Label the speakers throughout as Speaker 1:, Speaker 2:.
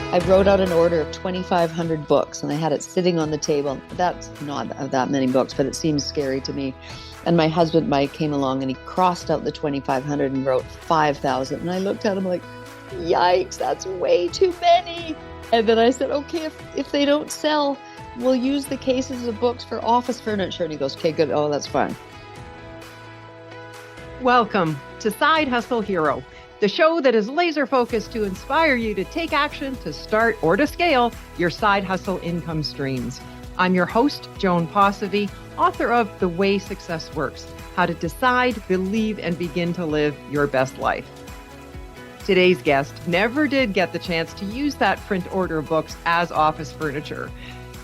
Speaker 1: I wrote out an order of 2,500 books and I had it sitting on the table. That's not that many books, but it seems scary to me. And my husband, Mike, came along and he crossed out the 2,500 and wrote 5,000. And I looked at him like, yikes, that's way too many. And then I said, okay, if they don't sell, we'll use the cases of books for office furniture. And he goes, okay, good. Oh, that's fine.
Speaker 2: Welcome to Side Hustle Hero, the show that is laser focused to inspire you to take action to start or to scale your side hustle income streams. I'm your host, Joan Posivy, author of The Way Success Works, How to Decide, Believe, and Begin to Live Your Best Life. Today's guest never did get the chance to use that print order of books as office furniture.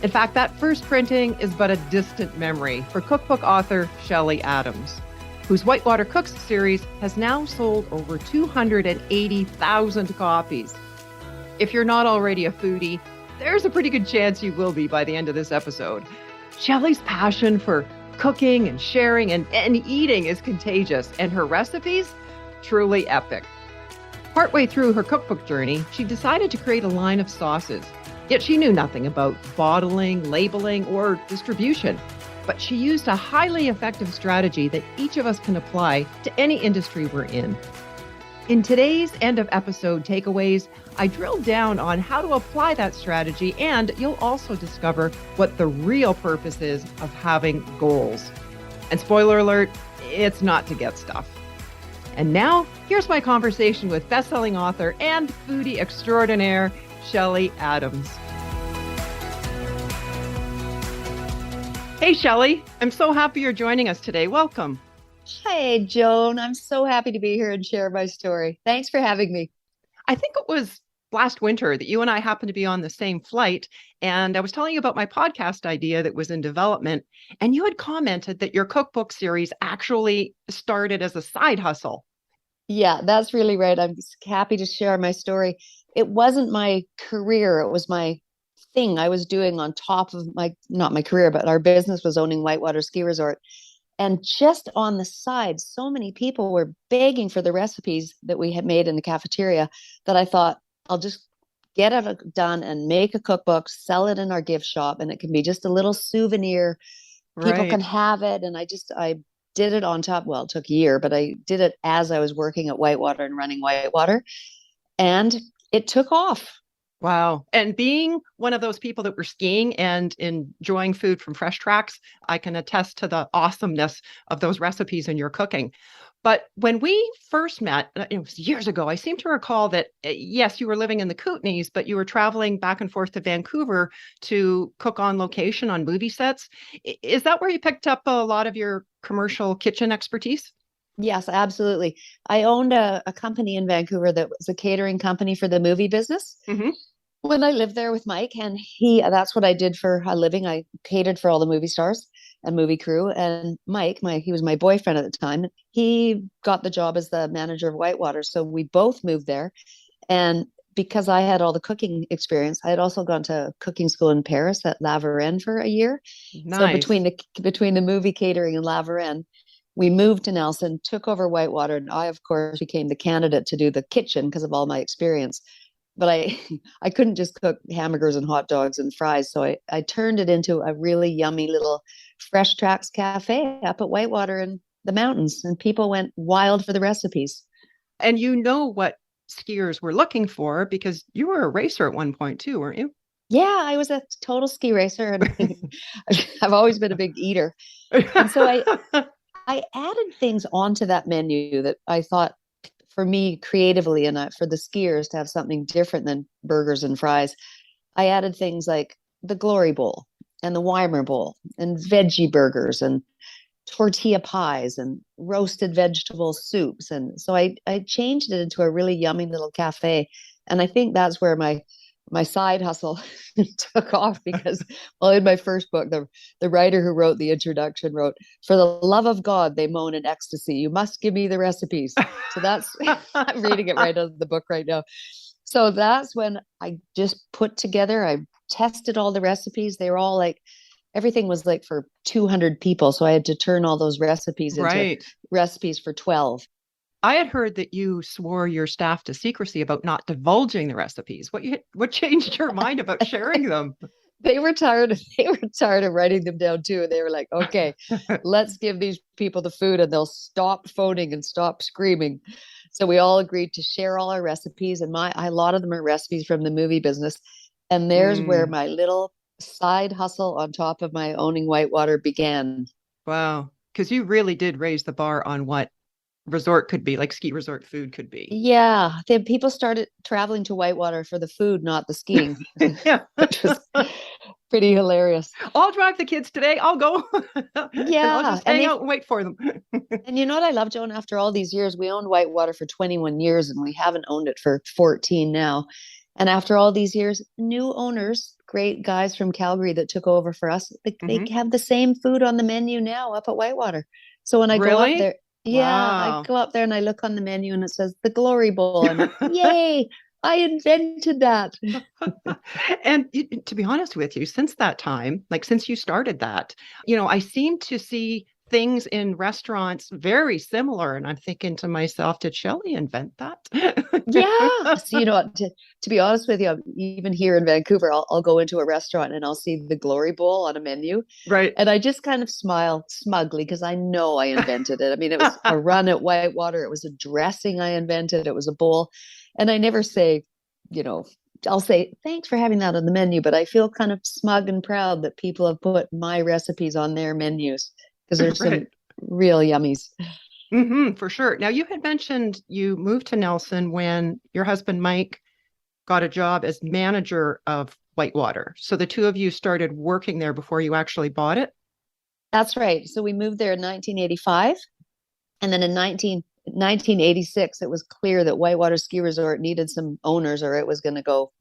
Speaker 2: In fact, that first printing is but a distant memory for cookbook author Shelley Adams, whose Whitewater Cooks series has now sold over 280,000 copies. If you're not already a foodie, there's a pretty good chance you will be by the end of this episode. Shelley's passion for cooking and sharing and eating is contagious, and her recipes, truly epic. Partway through her cookbook journey, she decided to create a line of sauces, yet she knew nothing about bottling, labeling, or distribution. But she used a highly effective strategy that each of us can apply to any industry we're in. In today's end of episode takeaways, I drill down on how to apply that strategy, and you'll also discover what the real purpose is of having goals. And spoiler alert, it's not to get stuff. And now, here's my conversation with bestselling author and foodie extraordinaire, Shelley Adams. Hey, Shelley, I'm so happy you're joining us today. Welcome.
Speaker 1: Hey, Joan. I'm so happy to be here and share my story. Thanks for having me.
Speaker 2: I think it was last winter that you and I happened to be on the same flight, and I was telling you about my podcast idea that was in development, and you had commented that your cookbook series actually started as a side hustle.
Speaker 1: Yeah, that's really right. I'm happy to share my story. It wasn't my career. It was my thing I was doing on top of not my career, but our business was owning Whitewater Ski Resort. And just on the side, so many people were begging for the recipes that we had made in the cafeteria that I thought, I'll just get it done and make a cookbook, sell it in our gift shop. And it can be just a little souvenir. People can have it. And I did it on top. Well, it took a year, but I did it as I was working at Whitewater and running Whitewater. And it took off.
Speaker 2: Wow. And being one of those people that were skiing and enjoying food from Fresh Tracks, I can attest to the awesomeness of those recipes in your cooking. But when we first met, it was years ago, I seem to recall that, yes, you were living in the Kootenays, but you were traveling back and forth to Vancouver to cook on location on movie sets. Is that where you picked up a lot of your commercial kitchen expertise?
Speaker 1: Yes, absolutely. I owned a company in Vancouver that was a catering company for the movie business.
Speaker 2: Mm-hmm.
Speaker 1: When I lived there with Mike, and that's what I did for a living. I catered for all the movie stars and movie crew. And Mike, he was my boyfriend at the time. He got the job as the manager of Whitewater. So we both moved there. And because I had all the cooking experience, I had also gone to cooking school in Paris at La Varenne for a year.
Speaker 2: Nice.
Speaker 1: So between the movie catering and La Varenne, we moved to Nelson, took over Whitewater, and I, of course, became the candidate to do the kitchen because of all my experience. But I couldn't just cook hamburgers and hot dogs and fries. So I turned it into a really yummy little Fresh Tracks cafe up at Whitewater in the mountains. And people went wild for the recipes.
Speaker 2: And you know what skiers were looking for because you were a racer at one point too, weren't you?
Speaker 1: Yeah, I was a total ski racer. And I've always been a big eater. And so I added things onto that menu that I thought, for me creatively and for the skiers to have something different than burgers and fries, I added things like the Glory Bowl and the Weimer Bowl and veggie burgers and tortilla pies and roasted vegetable soups. And so I changed it into a really yummy little cafe. And I think that's where my side hustle took off because, well, in my first book, the writer who wrote the introduction wrote, "For the love of God, they moan in ecstasy. You must give me the recipes." So that's, I'm reading it right out of the book right now. So that's when I just I tested all the recipes. They were all everything was for 200 people. So I had to turn all those recipes into recipes for 12.
Speaker 2: I had heard that you swore your staff to secrecy about not divulging the recipes. What changed your mind about sharing them?
Speaker 1: They were tired. They were tired of writing them down too. And they were like, okay, let's give these people the food and they'll stop phoning and stop screaming. So we all agreed to share all our recipes. And a lot of them are recipes from the movie business. And there's where my little side hustle on top of my owning Whitewater began.
Speaker 2: Wow. Because you really did raise the bar on what resort could be, like ski resort food could be.
Speaker 1: Yeah. Then people started traveling to Whitewater for the food, not the skiing,
Speaker 2: Yeah.
Speaker 1: which was pretty hilarious.
Speaker 2: I'll drive the kids today. I'll go.
Speaker 1: Yeah.
Speaker 2: I'll just hang out and wait for them.
Speaker 1: And you know what I love, Joan? After all these years, we owned Whitewater for 21 years and we haven't owned it for 14 now. And after all these years, new owners, great guys from Calgary that took over for us, they have the same food on the menu now up at Whitewater. So when I go up there,
Speaker 2: wow.
Speaker 1: I go up there and I look on the menu and it says the Glory Bowl. And yay, I invented that.
Speaker 2: And to be honest with you, since that time, like since you started that, I seem to see things in restaurants very similar. And I'm thinking to myself, did Shelley invent that?
Speaker 1: Yeah. So, to be honest with you, even here in Vancouver, I'll go into a restaurant and I'll see the Glory Bowl on a menu.
Speaker 2: Right.
Speaker 1: And I just kind of smile smugly because I know I invented it. I mean, it was a run at Whitewater. It was a dressing I invented. It was a bowl. And I never say, I'll say, thanks for having that on the menu. But I feel kind of smug and proud that people have put my recipes on their menus because there's some real yummies.
Speaker 2: For sure. Now, you had mentioned you moved to Nelson when your husband, Mike, got a job as manager of Whitewater. So the two of you started working there before you actually bought it?
Speaker 1: That's right. So we moved there in 1985. And then in 1986, it was clear that Whitewater Ski Resort needed some owners or it was going to go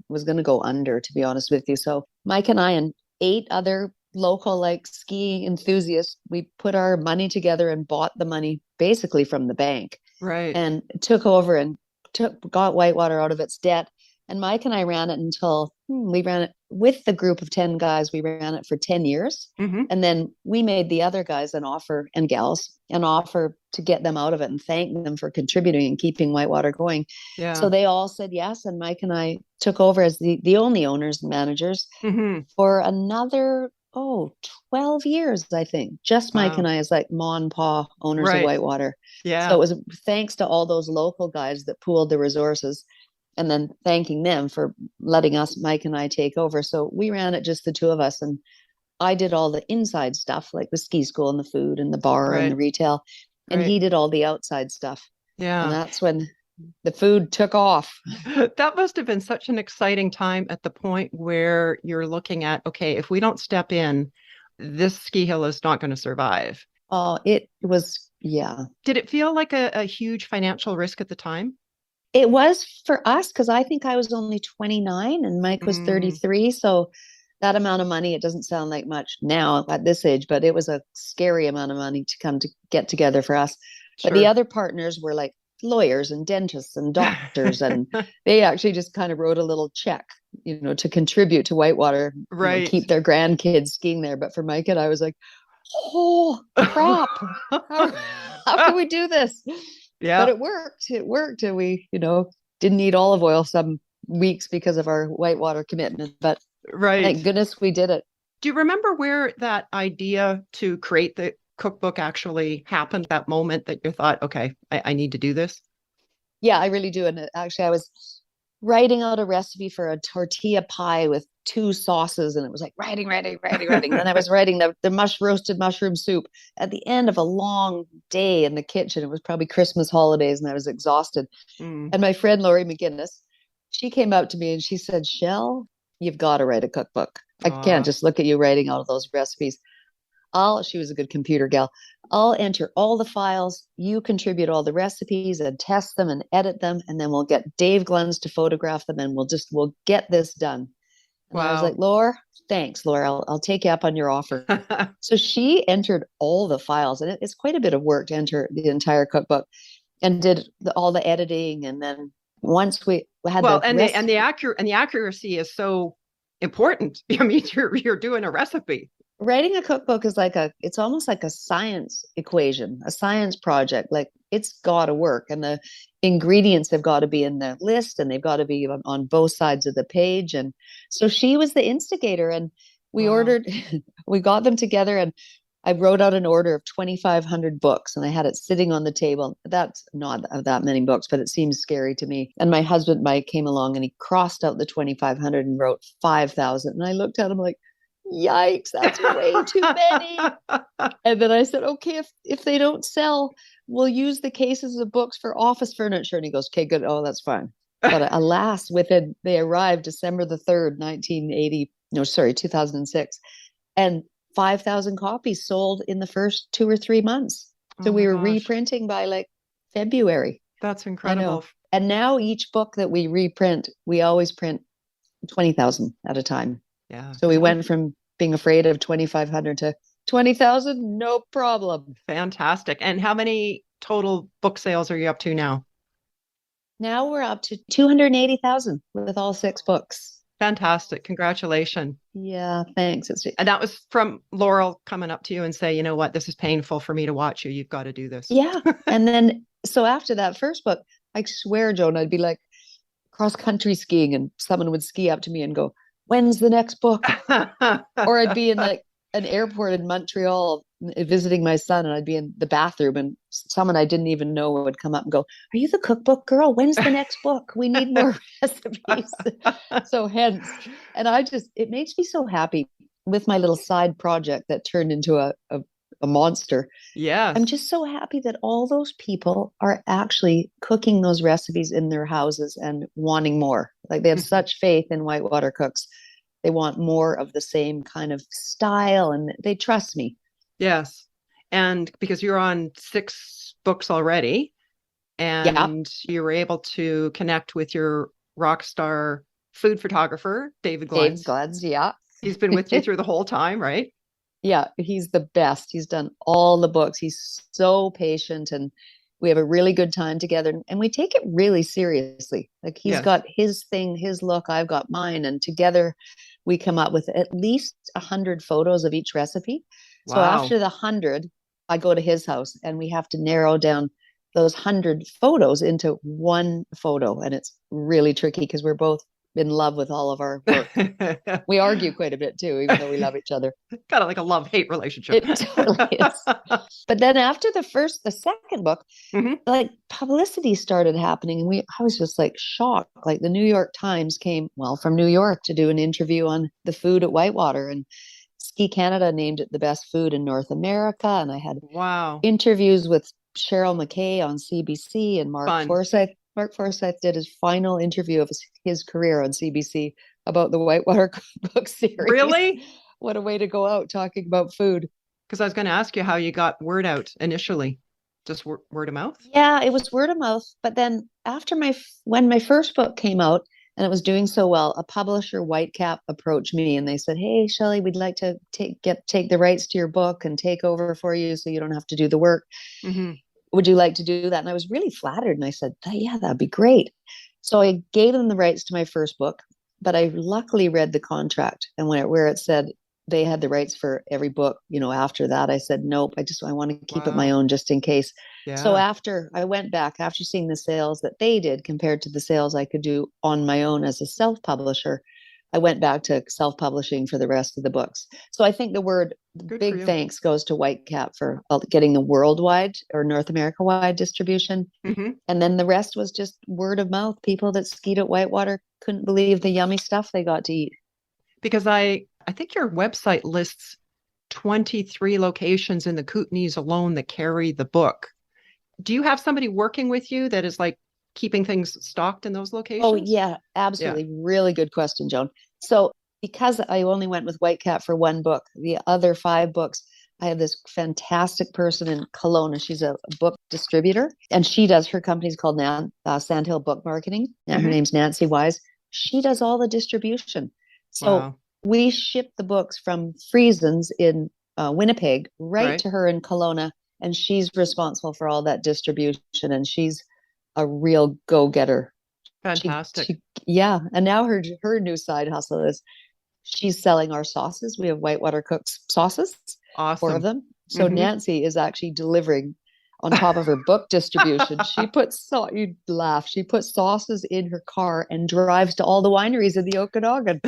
Speaker 1: under, to be honest with you. So Mike and I and 8 other local ski enthusiasts, we put our money together and bought the money basically from the bank.
Speaker 2: Right.
Speaker 1: And took over and got Whitewater out of its debt. And Mike and I ran it until we ran it with the group of 10 guys. We ran it for 10 years. And then we made the other guys an offer and gals an offer to get them out of it and thank them for contributing and keeping Whitewater going.
Speaker 2: Yeah.
Speaker 1: So they all said yes. And Mike and I took over as the only owners and managers for another 12 years, I think. Just Mike and I as ma and pa owners of Whitewater.
Speaker 2: Yeah.
Speaker 1: So it was thanks to all those local guys that pooled the resources and then thanking them for letting us, Mike and I, take over. So we ran it just the two of us. And I did all the inside stuff like the ski school and the food and the bar and the retail. And he did all the outside stuff. Yeah. And that's when the food took off.
Speaker 2: That must have been such an exciting time at the point where you're looking at, okay, if we don't step in, this ski hill is not going to survive.
Speaker 1: Oh, it was, yeah.
Speaker 2: Did it feel like a huge financial risk at the time?
Speaker 1: It was for us because I think I was only 29 and Mike was 33. So that amount of money, it doesn't sound like much now at this age, but it was a scary amount of money to get together for us. Sure. But the other partners were like lawyers and dentists and doctors, and they actually just kind of wrote a little check, to contribute to Whitewater, keep their grandkids skiing there. But for Mike and I was like, oh crap, how can we do this? Yeah. But it worked. And we, didn't eat olive oil some weeks because of our Whitewater commitment, but thank goodness we did it.
Speaker 2: Do you remember where that idea to create the cookbook actually happened, that moment that you thought, okay, I need to do this?
Speaker 1: Yeah, I really do. And actually I was writing out a recipe for a tortilla pie with 2 sauces. And it was like writing. And then I was writing the roasted mushroom soup at the end of a long day in the kitchen. It was probably Christmas holidays and I was exhausted. And my friend, Lori McGinnis, she came out to me and she said, Shell, you've got to write a cookbook. I can't just look at you writing all of those recipes. She was a good computer gal. I'll enter all the files. You contribute all the recipes and test them and edit them. And then we'll get Dave Glenns to photograph them and we'll get this done. And I was like, Laura, thanks, Laura. I'll take you up on your offer. So she entered all the files and it's quite a bit of work to enter the entire cookbook and did all the editing. And then once we had
Speaker 2: the accuracy is so important. I mean, you're doing a recipe.
Speaker 1: writing a cookbook is it's almost like a science equation, a science project. Like it's got to work, and the ingredients have got to be in the list, and they've got to be on both sides of the page. And so she was the instigator, and we
Speaker 2: Wow.
Speaker 1: ordered, we got them together, and I wrote out an order of 2,500 books, and I had it sitting on the table. That's not that many books, but it seems scary to me. And my husband, Mike, came along and he crossed out the 2,500 and wrote 5,000. And I looked at him like, yikes, that's way too many. And then I said, okay, if they don't sell, we'll use the cases of books for office furniture. And he goes, okay, good. Oh, that's fine. But alas, they arrived December the 3rd, 2006. And 5,000 copies sold in the first 2 or 3 months. So
Speaker 2: Oh
Speaker 1: we
Speaker 2: my
Speaker 1: were
Speaker 2: gosh.
Speaker 1: reprinting by like February.
Speaker 2: That's
Speaker 1: I know.
Speaker 2: incredible.
Speaker 1: And now each book that we reprint, we always print 20,000 at a time.
Speaker 2: Yeah.
Speaker 1: So we went from being afraid of 2,500 to 20,000, no problem.
Speaker 2: Fantastic. And how many total book sales are you up to now?
Speaker 1: Now we're up to 280,000 with all 6 books.
Speaker 2: Fantastic. Congratulations.
Speaker 1: Yeah, thanks.
Speaker 2: And that was from Laurel coming up to you and say, you know what, this is painful for me to watch you. You've got to do this.
Speaker 1: Yeah. And then, so after that first book, I swear, Joan, I'd be like cross country skiing and someone would ski up to me and go, when's the next book? Or I'd be in like an airport in Montreal visiting my son, and I'd be in the bathroom and someone I didn't even know would come up and go, are you the cookbook girl? When's the next book? We need more recipes. So hence, and it makes me so happy with my little side project that turned into a monster.
Speaker 2: Yes.
Speaker 1: I'm just so happy that all those people are actually cooking those recipes in their houses and wanting more. Like they have such faith in Whitewater Cooks. They want more of the same kind of style, and they trust me.
Speaker 2: Yes. And because you're on 6 books already, and you were able to connect with your rock star food photographer, David Glutz.
Speaker 1: Dave Glutz, yeah.
Speaker 2: He's been with you through the whole time, right?
Speaker 1: Yeah, he's the best. He's done all the books. He's so patient, and we have a really good time together, and we take it really seriously. Like he's got his thing, his look, I've got mine, and together we come up with at least 100 photos of each recipe. Wow. So after the 100, I go to his house and we have to narrow down those 100 photos into one photo. And it's really tricky because we're both in love with all of our work. We argue quite a bit too, even though we love each other.
Speaker 2: Kind of like a love-hate relationship.
Speaker 1: It totally is. But then after the second book, like publicity started happening, and I was just like shocked. Like the New York Times came, from New York to do an interview on the food at Whitewater, and Ski Canada named it the best food in North America. And I had interviews with Cheryl McKay on CBC and Mark Forsyth. Mark Forsyth did his final interview of his career on CBC about the Whitewater Cookbook series.
Speaker 2: Really?
Speaker 1: What a way to go out talking about food.
Speaker 2: Because I was going to ask you how you got word out initially. Just word of mouth?
Speaker 1: Yeah, it was word of mouth. But then after when my first book came out and it was doing so well, a publisher, Whitecap, approached me and they said, hey, Shelley, we'd like to take the rights to your book and take over for you so you don't have to do the work. Would you like to do that? And I was really flattered. And I said, yeah, that'd be great. So I gave them the rights to my first book, but I luckily read the contract, and where it said they had the rights for every book, after that, I said, nope, I want to keep it my own just in case. Yeah. So after I went back, after seeing the sales that they did compared to the sales I could do on my own as a self-publisher, I went back to self-publishing for the rest of the books. So I think big thanks goes to Whitecap for getting the worldwide or North America-wide distribution. And then the rest was just word of mouth. People that skied at Whitewater couldn't believe the yummy stuff they got to eat.
Speaker 2: Because I think your website lists 23 locations in the Kootenays alone that carry the book. Do you have somebody working with you that is like keeping things stocked in those locations?
Speaker 1: Oh, yeah, absolutely. Yeah. Really good question, Joan. So because I only went with Whitecap for one book, the other 5 books, I have this fantastic person in Kelowna. She's a book distributor, and her company's called Sandhill Book Marketing. And her name's Nancy Wise. She does all the distribution. So we ship the books from Friesens in Winnipeg right to her in Kelowna, and she's responsible for all that distribution, and she's a real go-getter.
Speaker 2: Fantastic.
Speaker 1: And now her new side hustle is She's selling our sauces. We have Whitewater Cooks sauces, 4 of
Speaker 2: Awesome.
Speaker 1: them. So Nancy is actually delivering on top of her book distribution. She puts you'd laugh. She puts sauces in her car and drives to all the wineries in the Okanagan.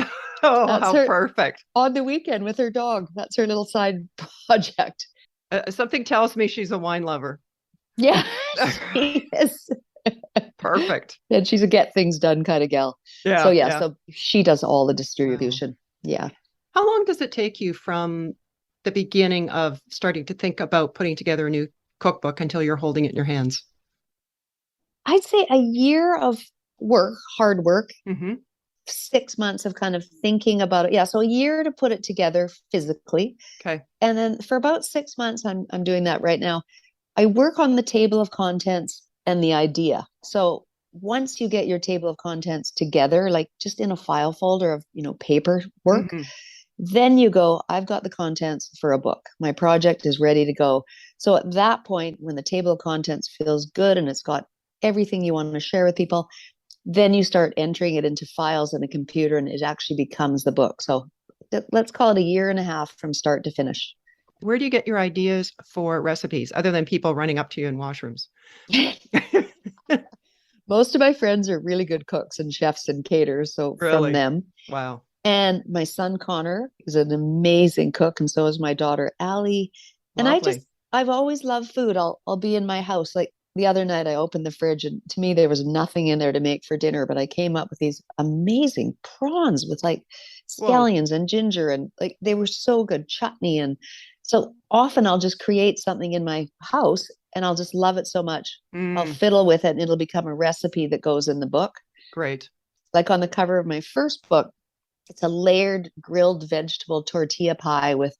Speaker 2: Oh,
Speaker 1: That's
Speaker 2: how
Speaker 1: her
Speaker 2: perfect.
Speaker 1: on the weekend with her dog. That's her little side project.
Speaker 2: Something tells me she's a wine lover.
Speaker 1: Yeah, she is.
Speaker 2: Perfect.
Speaker 1: And she's a get things done kind of gal. So
Speaker 2: Yeah,
Speaker 1: yeah,
Speaker 2: yeah.
Speaker 1: so she does all the
Speaker 2: Wow.
Speaker 1: distribution. Yeah.
Speaker 2: How long does it take you from the beginning of starting to think about putting together a new cookbook until you're holding it in your hands?
Speaker 1: I'd say a year of work, hard work,
Speaker 2: Mm-hmm.
Speaker 1: 6 months of kind of thinking about it. Yeah, so a year to put it together physically.
Speaker 2: Okay.
Speaker 1: And then for about 6 months, I'm doing that right now. I work on the table of contents and the idea. So once you get your table of contents together, like just in a file folder of, paper work,
Speaker 2: Mm-hmm.
Speaker 1: then you go, I've got the contents for a book. My project is ready to go. So at that point, when the table of contents feels good and it's got everything you want to share with people, then you start entering it into files in a computer and it actually becomes the book. So let's call it a year and a half from start to finish.
Speaker 2: Where do you get your ideas for recipes other than people running up to you in washrooms?
Speaker 1: Most of my friends are really good cooks and chefs and caterers. So from
Speaker 2: Really?
Speaker 1: them.
Speaker 2: Wow.
Speaker 1: And my son Connor is an amazing cook, and so is my daughter Allie. And
Speaker 2: Lovely.
Speaker 1: I've always loved food. I'll be in my house. Like the other night, I opened the fridge, and to me there was nothing in there to make for dinner. But I came up with these amazing prawns with like
Speaker 2: Whoa.
Speaker 1: scallions and ginger, and like they were so good, chutney. And so often I'll just create something in my house, and I'll just love it so much. I'll
Speaker 2: Mm,
Speaker 1: fiddle with it, and it'll become a recipe that goes in the book.
Speaker 2: great.
Speaker 1: Like on the cover of my first book, it's a layered grilled vegetable tortilla pie with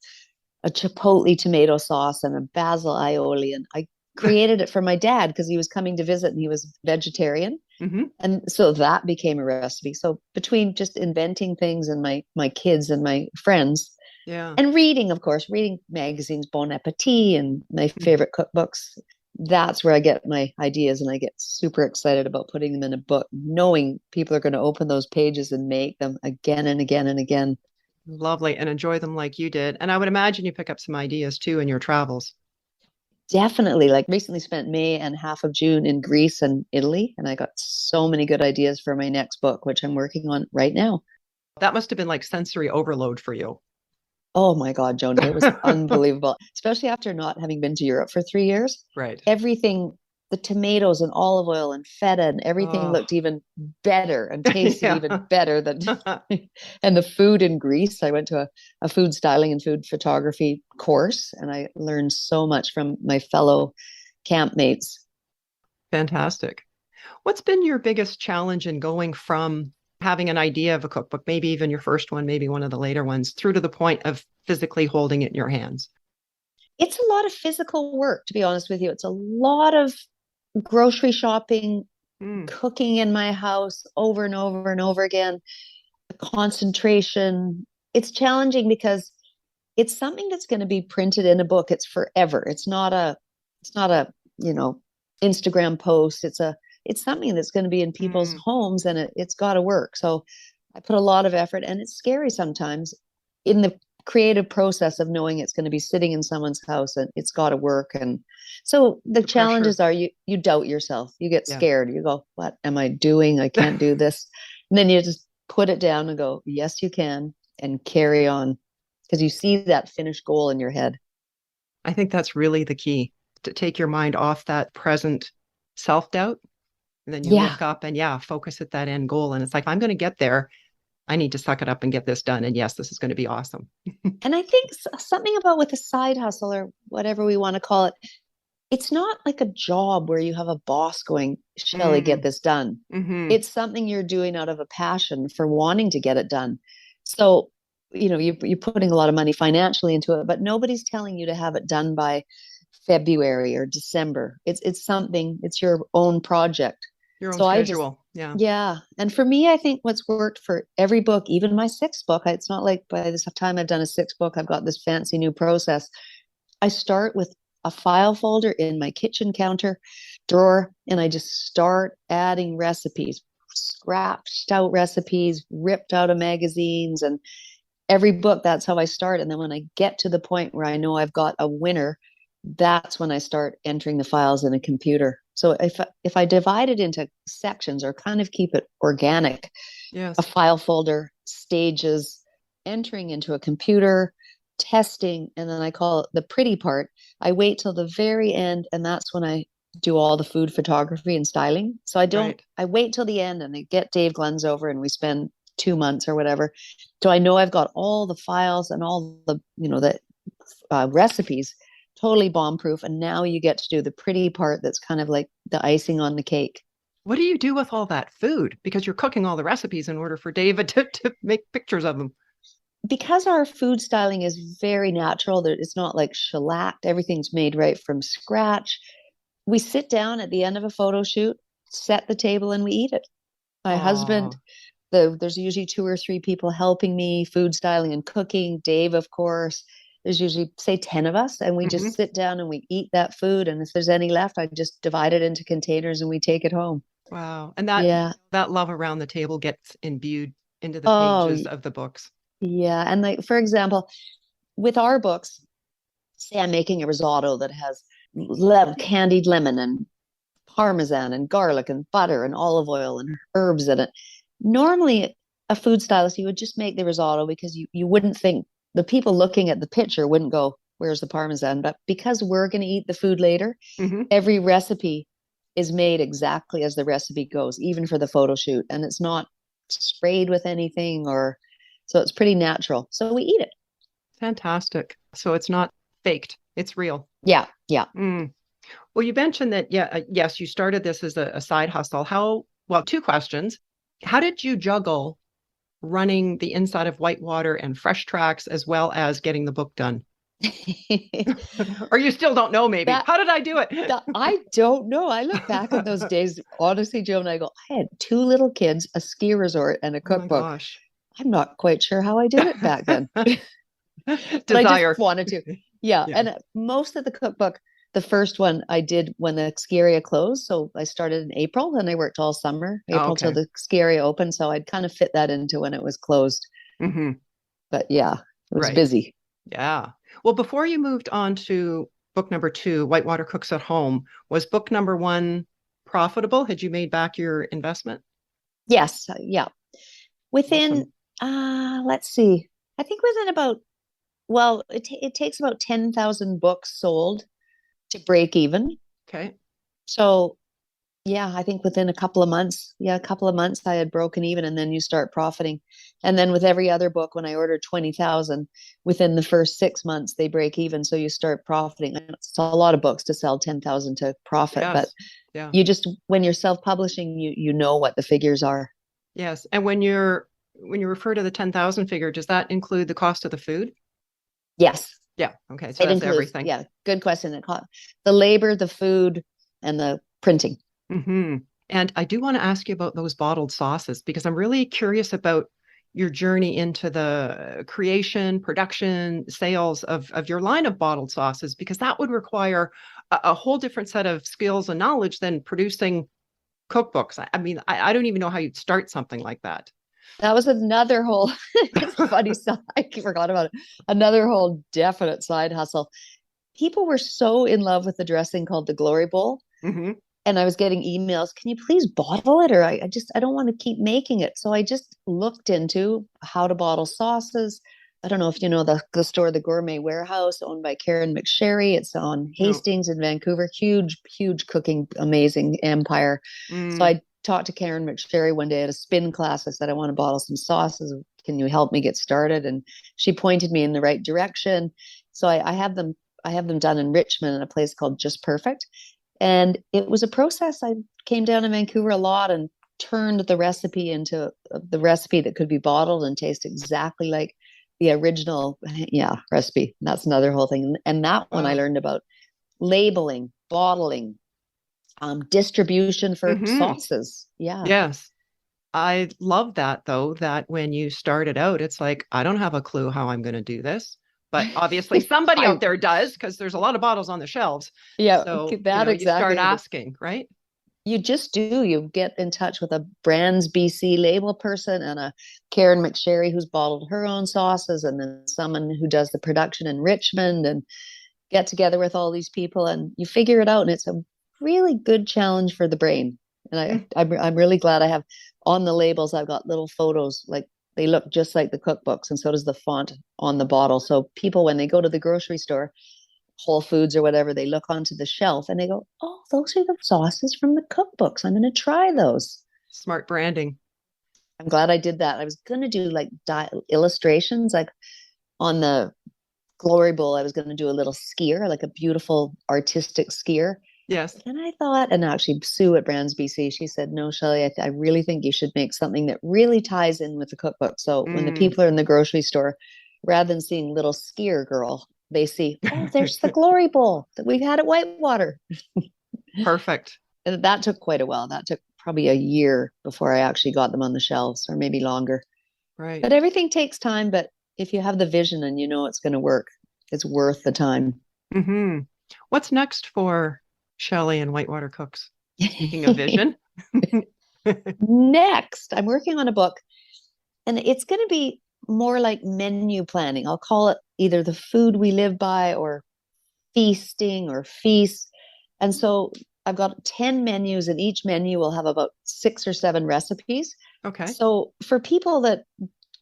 Speaker 1: a chipotle tomato sauce and a basil aioli. And I created it for my dad because he was coming to visit and he was vegetarian.
Speaker 2: Mm-hmm.
Speaker 1: And so that became a recipe. So between just inventing things and my kids and my friends
Speaker 2: Yeah.
Speaker 1: and reading, of course, reading magazines, Bon Appetit and my favorite cookbooks, that's where I get my ideas and I get super excited about putting them in a book, knowing people are going to open those pages and make them again and again and again.
Speaker 2: Lovely. And enjoy them like you did. And I would imagine you pick up some ideas too in your travels.
Speaker 1: Definitely. Like recently spent May and half of June in Greece and Italy, and I got so many good ideas for my next book, which I'm working on right now.
Speaker 2: That must have been like sensory overload for you.
Speaker 1: Oh my God, Joan, it was unbelievable, especially after not having been to Europe for 3 years.
Speaker 2: Right.
Speaker 1: Everything, the tomatoes and olive oil and feta and everything
Speaker 2: Oh,
Speaker 1: looked even better and tasted
Speaker 2: yeah.
Speaker 1: even better than, and the food in Greece. I went to a food styling and food photography course, and I learned so much from my fellow campmates.
Speaker 2: Fantastic. What's been your biggest challenge in going from having an idea of a cookbook, maybe even your first one, maybe one of the later ones, through to the point of physically holding it in your hands?
Speaker 1: It's a lot of physical work, to be honest with you. It's a lot of grocery shopping,
Speaker 2: Mm,
Speaker 1: cooking in my house over and over and over again, concentration. It's challenging because it's something that's going to be printed in a book. It's forever. It's not a, you know, Instagram post. It's something that's going to be in people's
Speaker 2: mm,
Speaker 1: homes and it's got to work. So I put a lot of effort and it's scary sometimes in the creative process of knowing it's going to be sitting in someone's house and it's got to work. And so the
Speaker 2: the pressure.
Speaker 1: challenges are you doubt yourself. You get
Speaker 2: Yeah.
Speaker 1: scared. You go, what am I doing? I can't do this. And then you just put it down and go, yes, you can, and carry on because you see that finished goal in your head.
Speaker 2: I think that's really the key to take your mind off that present self doubt. And then you
Speaker 1: Yeah.
Speaker 2: look up and, yeah, focus at that end goal. And it's like, I'm going to get there. I need to suck it up and get this done. And yes, this is going to be awesome.
Speaker 1: And I think something about with a side hustle or whatever we want to call it, it's not like a job where you have a boss going, Shelley, get
Speaker 2: Mm,
Speaker 1: this done.
Speaker 2: hmm.
Speaker 1: It's something you're doing out of a passion for wanting to get it done. So, you're putting a lot of money financially into it, but nobody's telling you to have it done by February or December. It's your own project.
Speaker 2: Your own
Speaker 1: So I just,
Speaker 2: schedule. Yeah.
Speaker 1: yeah. And for me, I think what's worked for every book, even my sixth book, it's not like by this time I've done a sixth book, I've got this fancy new process. I start with a file folder in my kitchen counter drawer and I just start adding recipes, scratched out recipes, ripped out of magazines. And every book, that's how I start. And then when I get to the point where I know I've got a winner, that's when I start entering the files in a computer. So if I divide it into sections or kind of keep it organic, a
Speaker 2: Yes.
Speaker 1: file folder, stages, entering into a computer, testing, and then I call it the pretty part. I wait till the very end, and that's when I do all the food photography and styling. So
Speaker 2: Right.
Speaker 1: I wait till the end and I get Dave Glenz over and we spend 2 months or whatever. So I know I've got all the files and all the, the recipes totally bomb proof. And now you get to do the pretty part that's kind of like the icing on the cake.
Speaker 2: What do you do with all that food? Because you're cooking all the recipes in order for David to make pictures of them.
Speaker 1: Because our food styling is very natural, that it's not like shellacked, everything's made right from scratch. We sit down at the end of a photo shoot, set the table, and we eat it. My husband,
Speaker 2: Oh,
Speaker 1: there's usually 2 or 3 people helping me, food styling and cooking. Dave, of course. There's usually, say, 10 of us, and we
Speaker 2: hmm,
Speaker 1: just sit down and we eat that food. And if there's any left, I just divide it into containers and we take it home.
Speaker 2: wow. And that
Speaker 1: Yeah.
Speaker 2: that love around the table gets imbued into the
Speaker 1: Oh,
Speaker 2: pages of the books.
Speaker 1: yeah. And like, for example, with our books, say I'm making a risotto that has candied lemon and parmesan and garlic and butter and olive oil and herbs in it. Normally, a food stylist, you would just make the risotto because you wouldn't think, the people looking at the picture wouldn't go, where's the parmesan? But because we're going to eat the food later,
Speaker 2: Hmm.
Speaker 1: every recipe is made exactly as the recipe goes, even for the photo shoot. And it's not sprayed with anything, or so it's pretty natural. So we eat it.
Speaker 2: Fantastic. So it's not faked, it's real.
Speaker 1: Yeah. Yeah.
Speaker 2: Mm. Well, you mentioned that, yeah, yes, you started this as a side hustle. Well, two questions. How did you juggle running the inside of Whitewater and Fresh Tracks as well as getting the book done? Or you still don't know, maybe.
Speaker 1: that
Speaker 2: How did I do it?
Speaker 1: I don't know. I look back at those days, honestly, Joan, I go, I had 2 little kids, a ski resort, and a
Speaker 2: Oh my
Speaker 1: cookbook.
Speaker 2: gosh.
Speaker 1: I'm not quite sure how I did it back then, but I just
Speaker 2: Desire.
Speaker 1: wanted to. Yeah.
Speaker 2: Yeah.
Speaker 1: And most of the cookbook, the first one I did when the ski area closed. So I started in April and I worked all summer,
Speaker 2: Oh,
Speaker 1: April till
Speaker 2: okay.
Speaker 1: the ski area opened. So I'd kind of fit that into when it was closed.
Speaker 2: Hmm.
Speaker 1: But yeah, it was
Speaker 2: Right.
Speaker 1: busy.
Speaker 2: Yeah. Well, before you moved on to book number two, Whitewater Cooks at Home, was book number one profitable? Had you made back your investment?
Speaker 1: Yes. Yeah.
Speaker 2: Awesome.
Speaker 1: Within, let's see, I think within about, well, it takes about 10,000 books sold to break even.
Speaker 2: Okay.
Speaker 1: So yeah, I think within a couple of months I had broken even, and then you start profiting. And then with every other book, when I ordered 20,000, within the first 6 months they break even. So you start profiting. And it's a lot of books to sell 10,000 to profit, but
Speaker 2: Yes. Yeah.
Speaker 1: you just, when you're self-publishing, you know what the figures are.
Speaker 2: Yes. And when you refer to the 10,000 figure, does that include the cost of the food?
Speaker 1: Yes,
Speaker 2: Yeah. Okay. So
Speaker 1: it
Speaker 2: that's
Speaker 1: includes,
Speaker 2: everything.
Speaker 1: yeah, good question. The labor, the food, and the printing.
Speaker 2: Hmm. And I do want to ask you about those bottled sauces because I'm really curious about your journey into the creation, production, sales of your line of bottled sauces, because that would require a whole different set of skills and knowledge than producing cookbooks. I mean, I don't even know how you'd start something like that.
Speaker 1: That was another whole funny side. I forgot about it. Another whole definite side hustle. People were so in love with the dressing called the Glory Bowl.
Speaker 2: Hmm.
Speaker 1: And I was getting emails, can you please bottle it? Or I don't want to keep making it. So I just looked into how to bottle sauces. I don't know if you know the store, the Gourmet Warehouse, owned by Karen McSherry. It's on
Speaker 2: No.
Speaker 1: Hastings in Vancouver. Huge, huge cooking, amazing empire. So
Speaker 2: Mm.
Speaker 1: I talked to Karen McSherry one day at a spin class. I said, I want to bottle some sauces. Can you help me get started? And she pointed me in the right direction. So I have them. I have them done in Richmond in a place called Just Perfect. And it was a process. I came down to Vancouver a lot and turned the recipe into the recipe that could be bottled and taste exactly like the original, yeah, recipe. And that's another whole thing. And that one I
Speaker 2: Wow.
Speaker 1: learned about labeling, bottling, distribution for
Speaker 2: Hmm.
Speaker 1: sauces. Yeah.
Speaker 2: Yes. I love that though, that when you started out, it's like, I don't have a clue how I'm going to do this. But obviously somebody out
Speaker 1: I,
Speaker 2: there does because there's a lot of bottles on the shelves.
Speaker 1: yeah,
Speaker 2: So,
Speaker 1: that
Speaker 2: you start
Speaker 1: exactly.
Speaker 2: asking, right?
Speaker 1: You just do. You get in touch with a Brands BC label person and a Karen McSherry who's bottled her own sauces, and then someone who does the production in Richmond, and get together with all these people and you figure it out. And it's a really good challenge for the brain. And I'm really glad I have on the labels, I've got little photos, like they look just like the cookbooks. And so does the font on the bottle. So people, when they go to the grocery store, Whole Foods or whatever, they look onto the shelf and they go, oh, those are the sauces from the cookbooks. I'm going to try those.
Speaker 2: Smart branding.
Speaker 1: I'm glad I did that. I was going to do like illustrations, like on the Glory Bowl, I was going to do a little skier, like a beautiful artistic skier.
Speaker 2: Yes.
Speaker 1: And I thought, and actually Sue at Brands BC, she said, no, Shelley, I really think you should make something that really ties in with the cookbook. So when the people are in the grocery store, rather than seeing little skier girl, they see, oh, there's the Glory Bowl that we've had at Whitewater.
Speaker 2: Perfect.
Speaker 1: And that took quite a while. That took probably a year before I actually got them on the shelves, or maybe longer.
Speaker 2: Right.
Speaker 1: But everything takes time. But if you have the vision and you know it's going to work, it's worth the time.
Speaker 2: Mm-hmm. What's next for Shelley and Whitewater Cooks? Speaking of vision.
Speaker 1: Next, I'm working on a book, and it's going to be more like menu planning. I'll call it either the food we live by or feasting or feast. And so I've got 10 menus, and each menu will have about 6 or 7 recipes.
Speaker 2: Okay.
Speaker 1: So for people that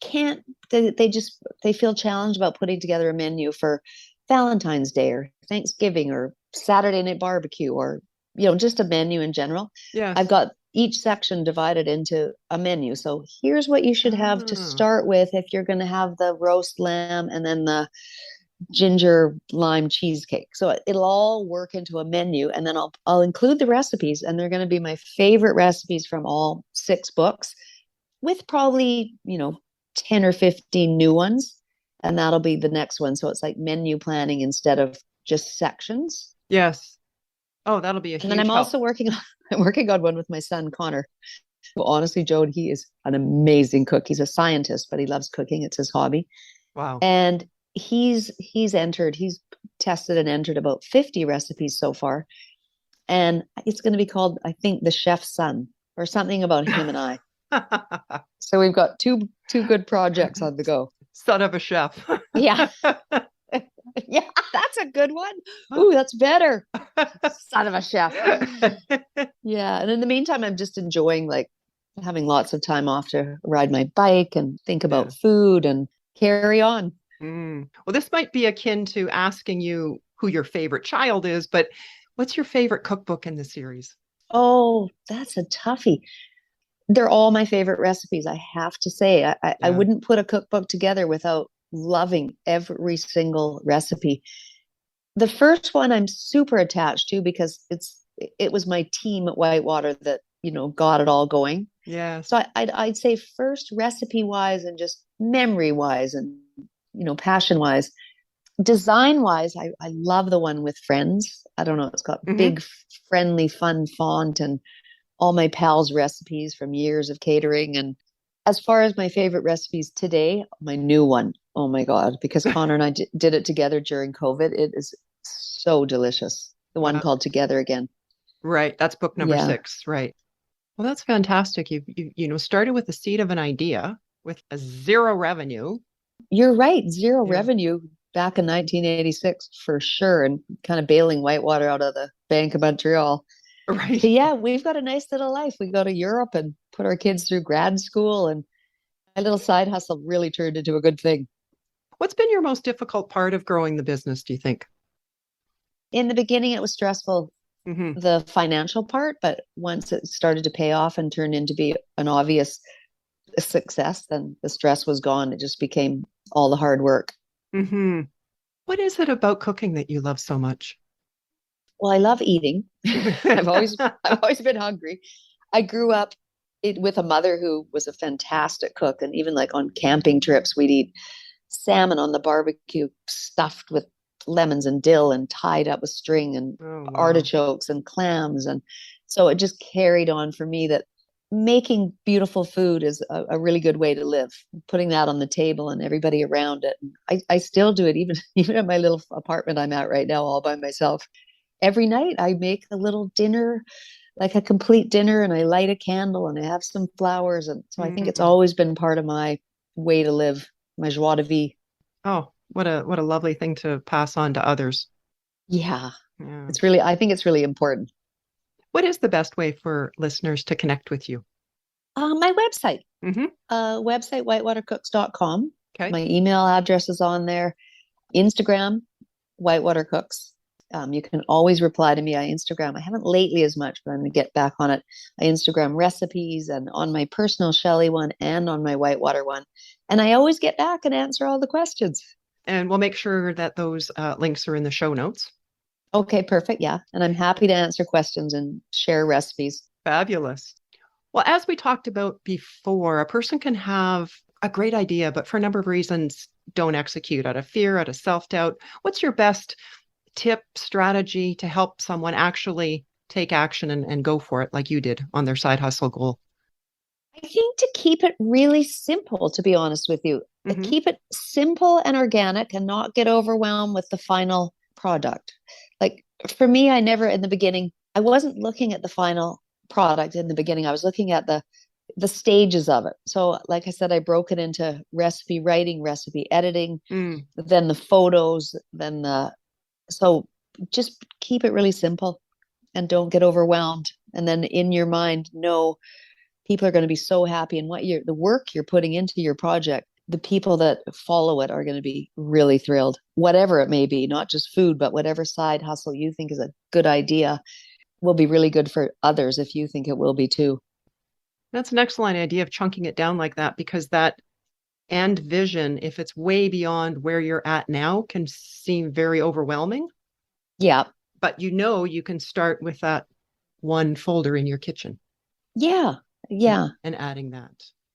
Speaker 1: can't, they feel challenged about putting together a menu for Valentine's Day or Thanksgiving or Saturday night barbecue, or just a menu in general.
Speaker 2: Yes.
Speaker 1: I've got each section divided into a menu. So here's what you should have to start with if you're going to have the roast lamb and then the ginger lime cheesecake. So it'll all work into a menu, and then I'll include the recipes, and they're going to be my favorite recipes from all 6 books, with probably 10 or 15 new ones, and that'll be the next one. So it's like menu planning instead of just sections.
Speaker 2: Yes. Oh, that'll be a huge
Speaker 1: And then I'm
Speaker 2: help.
Speaker 1: also working on one with my son Connor. Well, honestly, Joan, he is an amazing cook. He's a scientist, but he loves cooking. It's his hobby.
Speaker 2: Wow.
Speaker 1: And he's tested and entered about 50 recipes so far. And it's going to be called, I think, The Chef's Son, or something about him and I. So we've got two good projects on the go.
Speaker 2: Son of a chef.
Speaker 1: Yeah. Yeah, that's a good one. Ooh, that's better. Son of a chef. Yeah. And in the meantime, I'm just enjoying like having lots of time off to ride my bike and think about food and carry on.
Speaker 2: Well, this might be akin to asking you who your favorite child is, but what's your favorite cookbook in the series?
Speaker 1: Oh, that's a toughie. They're all my favorite recipes, I have to say. I wouldn't put a cookbook together without loving every single recipe. The first one I'm super attached to because it was my team at Whitewater that got it all going.
Speaker 2: Yeah.
Speaker 1: So I'd say first, recipe wise and just memory wise and passion wise. Design wise, I love the one with friends. I don't know, it's got big friendly fun font and all my pals' recipes from years of catering. And as far as my favorite recipes today, my new one, oh my God, because Connor and I did it together during COVID. It is so delicious. The one called Together Again.
Speaker 2: Right. That's book number 6. Right. Well, that's fantastic. You started with the seed of an idea with a 0 revenue.
Speaker 1: You're right. 0 revenue back in 1986 for sure. And kind of bailing Whitewater out of the Bank of Montreal.
Speaker 2: Right.
Speaker 1: So yeah, we've got a nice little life. We go to Europe and put our kids through grad school, and my little side hustle really turned into a good thing.
Speaker 2: What's been your most difficult part of growing the business, do you think?
Speaker 1: In the beginning, it was stressful, the financial part, but once it started to pay off and turn into be an obvious success, then the stress was gone. It just became all the hard work.
Speaker 2: What is it about cooking that you love so much?
Speaker 1: Well, I love eating. I've always been hungry. I grew up with a mother who was a fantastic cook, and even like on camping trips, we'd eat salmon on the barbecue, stuffed with lemons and dill and tied up with string and artichokes and clams. And so it just carried on for me that making beautiful food is a really good way to live, putting that on the table and everybody around it. I still do it even at my little apartment I'm at right now all by myself. Every night I make a little dinner like a complete dinner, and I light a candle and I have some flowers. And so I think it's
Speaker 2: Mm.
Speaker 1: always been part of my way to live, my joie de vivre.
Speaker 2: Oh, what a lovely thing to pass on to others.
Speaker 1: Yeah.
Speaker 2: Yeah.
Speaker 1: I think it's really important.
Speaker 2: What is the best way for listeners to connect with you?
Speaker 1: My website,
Speaker 2: Hmm.
Speaker 1: whitewatercooks.com.
Speaker 2: Okay.
Speaker 1: My email address is on there. Instagram, Whitewater Cooks. You can always reply to me on Instagram. I haven't lately as much, but I'm going to get back on it. I Instagram recipes and on my personal Shelley one and on my Whitewater one. And I always get back and answer all the questions.
Speaker 2: And we'll make sure that those links are in the show notes.
Speaker 1: Okay, perfect. Yeah. And I'm happy to answer questions and share recipes.
Speaker 2: Fabulous. Well, as we talked about before, a person can have a great idea, but for a number of reasons, don't execute out of fear, out of self-doubt. What's your best tip, strategy to help someone actually take action and go for it like you did on their side hustle goal?
Speaker 1: I think to keep it really simple, to be honest with you,
Speaker 2: Hmm.
Speaker 1: keep it simple and organic and not get overwhelmed with the final product. Like for me, I never in the beginning, I wasn't looking at the final product in the beginning. I was looking at the stages of it. So like I said, I broke it into recipe writing, recipe editing,
Speaker 2: Mm.
Speaker 1: then the photos, then the so just keep it really simple and don't get overwhelmed. And then in your mind, know people are going to be so happy and the work you're putting into your project, the people that follow it are going to be really thrilled, whatever it may be, not just food, but whatever side hustle you think is a good idea will be really good for others if you think it will be too.
Speaker 2: That's an excellent idea of chunking it down like that, because that end vision, if it's way beyond where you're at now, can seem very overwhelming.
Speaker 1: Yeah.
Speaker 2: But you can start with that one folder in your kitchen
Speaker 1: Yeah.
Speaker 2: and,
Speaker 1: Yeah.
Speaker 2: and adding that.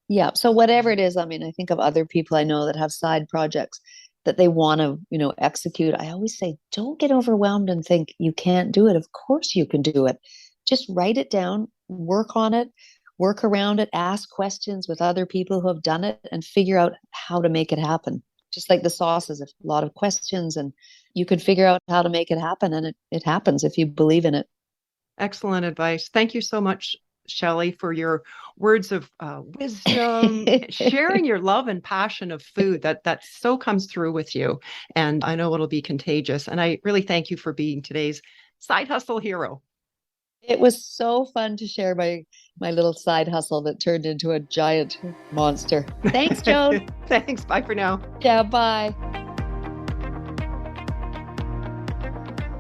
Speaker 1: Yeah. So whatever it is, I mean, I think of other people I know that have side projects that they want to, execute. I always say, don't get overwhelmed and think you can't do it. Of course you can do it. Just write it down, work on it, work around it, ask questions with other people who have done it and figure out how to make it happen. Just like the sauces, a lot of questions and you can figure out how to make it happen and it happens if you believe in it.
Speaker 2: Excellent advice. Thank you so much, Shelley, for your words of wisdom, sharing your love and passion of food. That so comes through with you, and I know it'll be contagious. And I really thank you for being today's side hustle hero.
Speaker 1: It was so fun to share my little side hustle that turned into a giant monster. Thanks, Joan.
Speaker 2: Thanks. Bye for now.
Speaker 1: Yeah, bye.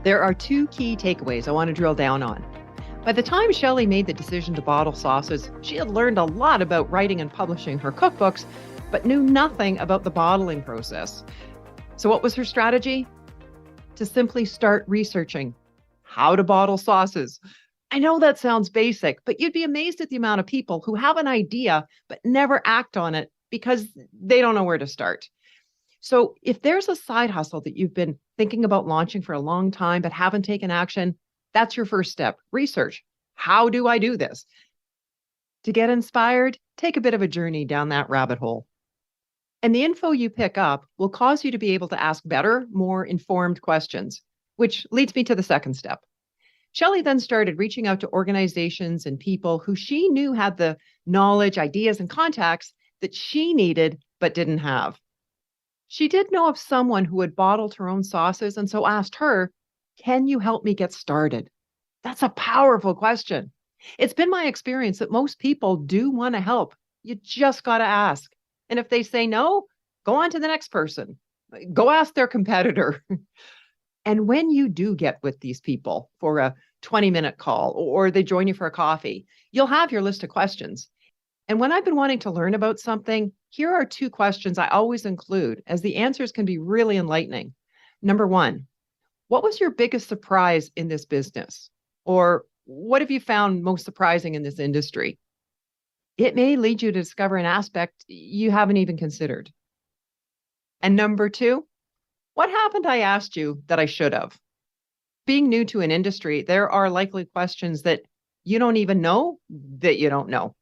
Speaker 2: There are two key takeaways I want to drill down on. By the time Shelley made the decision to bottle sauces, she had learned a lot about writing and publishing her cookbooks, but knew nothing about the bottling process. So what was her strategy? To simply start researching how to bottle sauces. I know that sounds basic, but you'd be amazed at the amount of people who have an idea but never act on it because they don't know where to start. So if there's a side hustle that you've been thinking about launching for a long time but haven't taken action, that's your first step. Research. How do I do this? To get inspired, take a bit of a journey down that rabbit hole. And the info you pick up will cause you to be able to ask better, more informed questions, which leads me to the second step. Shelley then started reaching out to organizations and people who she knew had the knowledge, ideas, and contacts that she needed but didn't have. She did know of someone who had bottled her own sauces and so asked her, "Can you help me get started?" That's a powerful question. It's been my experience that most people do want to help. You just got to ask. And if they say no, go on to the next person. Go ask their competitor. And when you do get with these people for a 20-minute call or they join you for a coffee, you'll have your list of questions. And when I've been wanting to learn about something, here are two questions I always include, as the answers can be really enlightening. Number one, what was your biggest surprise in this business? Or what have you found most surprising in this industry? It may lead you to discover an aspect you haven't even considered. And number two, what happened I asked you that I should have? Being new to an industry, there are likely questions that you don't even know that you don't know.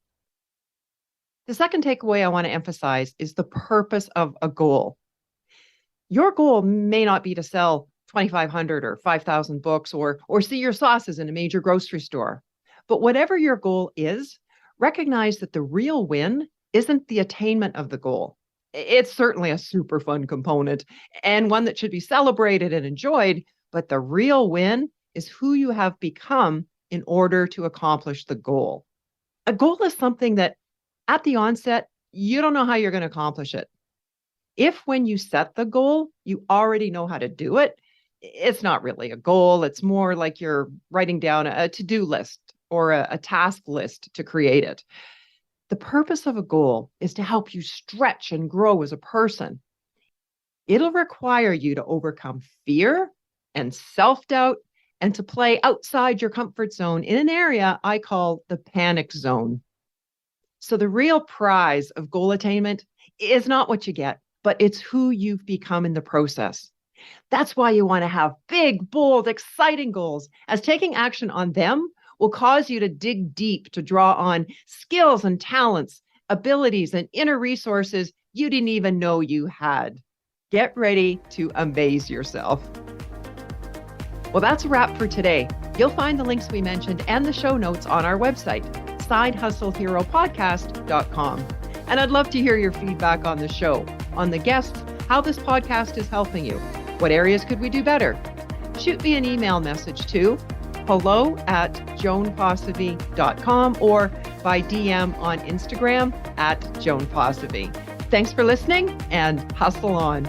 Speaker 2: The second takeaway I want to emphasize is the purpose of a goal. Your goal may not be to sell 2,500 or 5,000 books or see your sauces in a major grocery store, But whatever your goal is, recognize that the real win isn't the attainment of the goal. It's certainly a super fun component and one that should be celebrated and enjoyed, but the real win is who you have become in order to accomplish the goal. A goal is something that at the onset, you don't know how you're going to accomplish it. If when you set the goal, you already know how to do it, it's not really a goal. It's more like you're writing down a to-do list or a task list to create it. The purpose of a goal is to help you stretch and grow as a person. It'll require you to overcome fear and self-doubt and to play outside your comfort zone in an area I call the panic zone. So the real prize of goal attainment is not what you get, but it's who you've become in the process. That's why you want to have big, bold, exciting goals, as taking action on them will cause you to dig deep to draw on skills and talents, abilities, and inner resources you didn't even know you had. Get ready to amaze yourself. Well, that's a wrap for today. You'll find the links we mentioned and the show notes on our website, sidehustleheropodcast.com. And I'd love to hear your feedback on the show, on the guests, how this podcast is helping you. What areas could we do better? Shoot me an email message to hello@joanposivy.com or by DM on Instagram @JoanPosivy. Thanks for listening and hustle on.